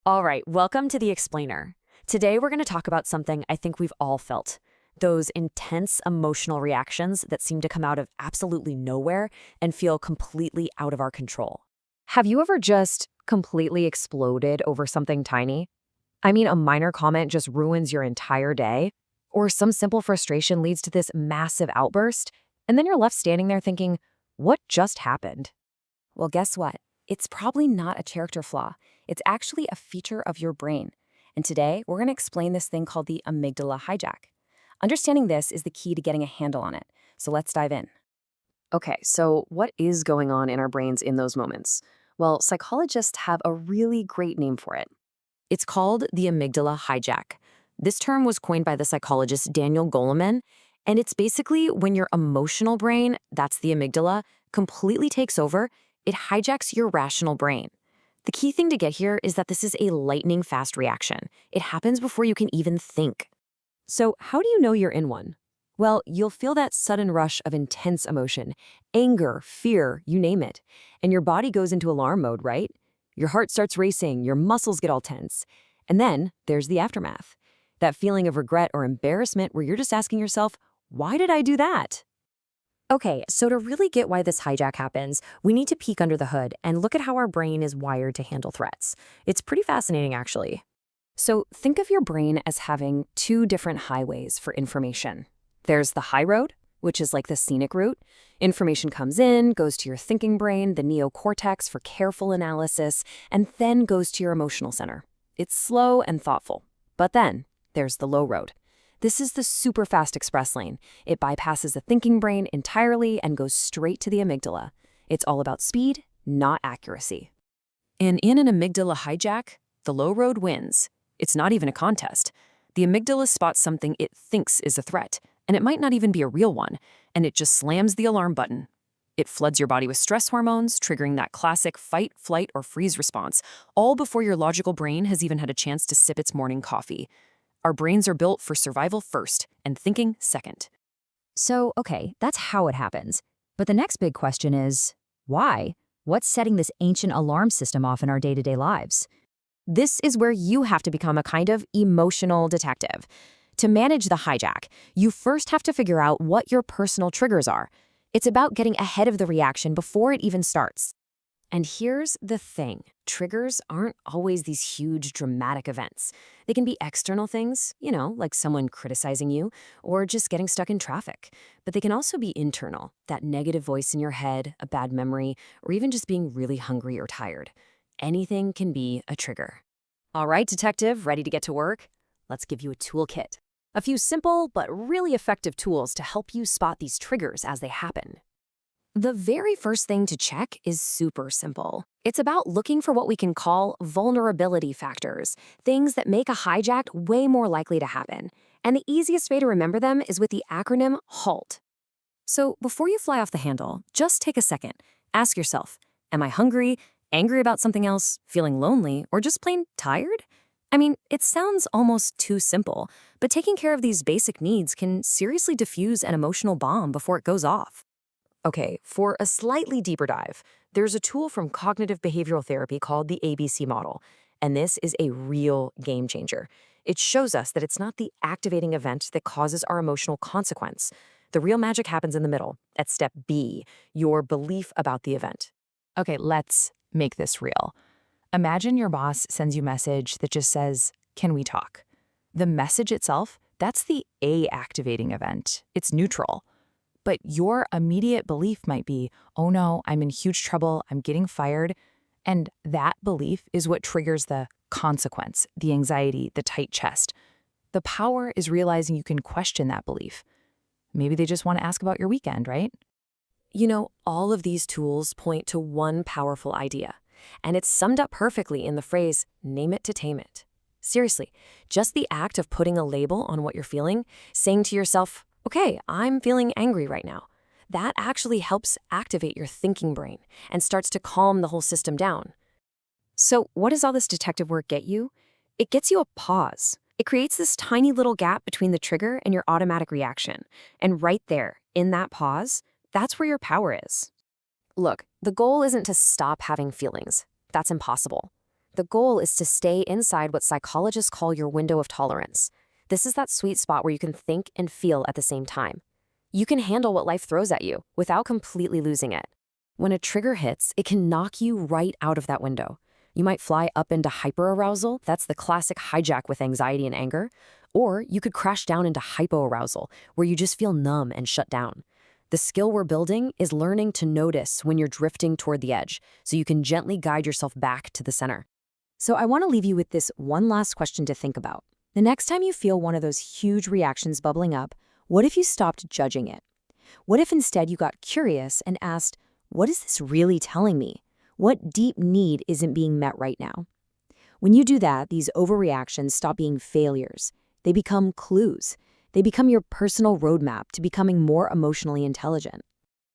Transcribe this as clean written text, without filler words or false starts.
All right, welcome to The Explainer. Today we're going to talk about something I think we've all felt. Those intense emotional reactions that seem to come out of absolutely nowhere and feel completely out of our control. Have you ever just completely exploded over something tiny? I mean, a minor comment just ruins your entire day, or some simple frustration leads to this massive outburst, and then you're left standing there thinking, what just happened? Well, guess what? It's probably not a character flaw. It's actually a feature of your brain. And today, we're going to explain this thing called the amygdala hijack. Understanding this is the key to getting a handle on it. So let's dive in. Okay, so what is going on in our brains in those moments? Well, psychologists have a really great name for it. It's called the amygdala hijack. This term was coined by the psychologist Daniel Goleman, and it's basically when your emotional brain, that's the amygdala, completely takes over. It hijacks your rational brain. The key thing to get here is that this is a lightning-fast reaction. It happens before you can even think. So how do you know you're in one? Well, you'll feel that sudden rush of intense emotion, anger, fear, you name it. And your body goes into alarm mode, right? Your heart starts racing, your muscles get all tense. And then there's the aftermath. That feeling of regret or embarrassment where you're just asking yourself, why did I do that? Okay, so to really get why this hijack happens, we need to peek under the hood and look at how our brain is wired to handle threats. It's pretty fascinating, actually. So think of your brain as having two different highways for information. There's the high road, which is like the scenic route. Information comes in, goes to your thinking brain, the neocortex for careful analysis, and then goes to your emotional center. It's slow and thoughtful. But then there's the low road. This is the super fast express lane. It bypasses the thinking brain entirely and goes straight to the amygdala. It's all about speed, not accuracy. And in an amygdala hijack, the low road wins. It's not even a contest. The amygdala spots something it thinks is a threat, and it might not even be a real one, and it just slams the alarm button. It floods your body with stress hormones, triggering that classic fight, flight, or freeze response, all before your logical brain has even had a chance to sip its morning coffee. Our brains are built for survival first and thinking second. So, okay, that's how it happens. But the next big question is, why? What's setting this ancient alarm system off in our day-to-day lives? This is where you have to become a kind of emotional detective. To manage the hijack, you first have to figure out what your personal triggers are. It's about getting ahead of the reaction before it even starts. And here's the thing. Triggers aren't always these huge, dramatic events. They can be external things, like someone criticizing you or just getting stuck in traffic. But they can also be internal, that negative voice in your head, a bad memory, or even just being really hungry or tired. Anything can be a trigger. All right, detective, ready to get to work? Let's give you a toolkit. A few simple but really effective tools to help you spot these triggers as they happen. The very first thing to check is super simple. It's about looking for what we can call vulnerability factors, things that make a hijack way more likely to happen. And the easiest way to remember them is with the acronym HALT. So before you fly off the handle, just take a second. Ask yourself, am I hungry, angry about something else, feeling lonely, or just plain tired? I mean, it sounds almost too simple, but taking care of these basic needs can seriously diffuse an emotional bomb before it goes off. Okay, for a slightly deeper dive, there's a tool from cognitive behavioral therapy called the ABC model, and this is a real game changer. It shows us that it's not the activating event that causes our emotional consequence. The real magic happens in the middle, at step B, your belief about the event. Okay, let's make this real. Imagine your boss sends you a message that just says, "Can we talk?" The message itself, that's the A activating event. It's neutral. But your immediate belief might be, oh no, I'm in huge trouble, I'm getting fired. And that belief is what triggers the consequence, the anxiety, the tight chest. The power is realizing you can question that belief. Maybe they just want to ask about your weekend, right? All of these tools point to one powerful idea, and it's summed up perfectly in the phrase, name it to tame it. Seriously, just the act of putting a label on what you're feeling, saying to yourself, okay, I'm feeling angry right now. That actually helps activate your thinking brain and starts to calm the whole system down. So what does all this detective work get you? It gets you a pause. It creates this tiny little gap between the trigger and your automatic reaction. And right there, in that pause, that's where your power is. Look, the goal isn't to stop having feelings. That's impossible. the goal is to stay inside what psychologists call your window of tolerance. This is that sweet spot where you can think and feel at the same time. You can handle what life throws at you without completely losing it. When a trigger hits, it can knock you right out of that window. You might fly up into hyperarousal, that's the classic hijack with anxiety and anger, or you could crash down into hypoarousal, where you just feel numb and shut down. The skill we're building is learning to notice when you're drifting toward the edge, so you can gently guide yourself back to the center. So I want to leave you with this one last question to think about. The next time you feel one of those huge reactions bubbling up, what if you stopped judging it? What if instead you got curious and asked, what is this really telling me? What deep need isn't being met right now? When you do that, these overreactions stop being failures. They become clues. They become your personal roadmap to becoming more emotionally intelligent.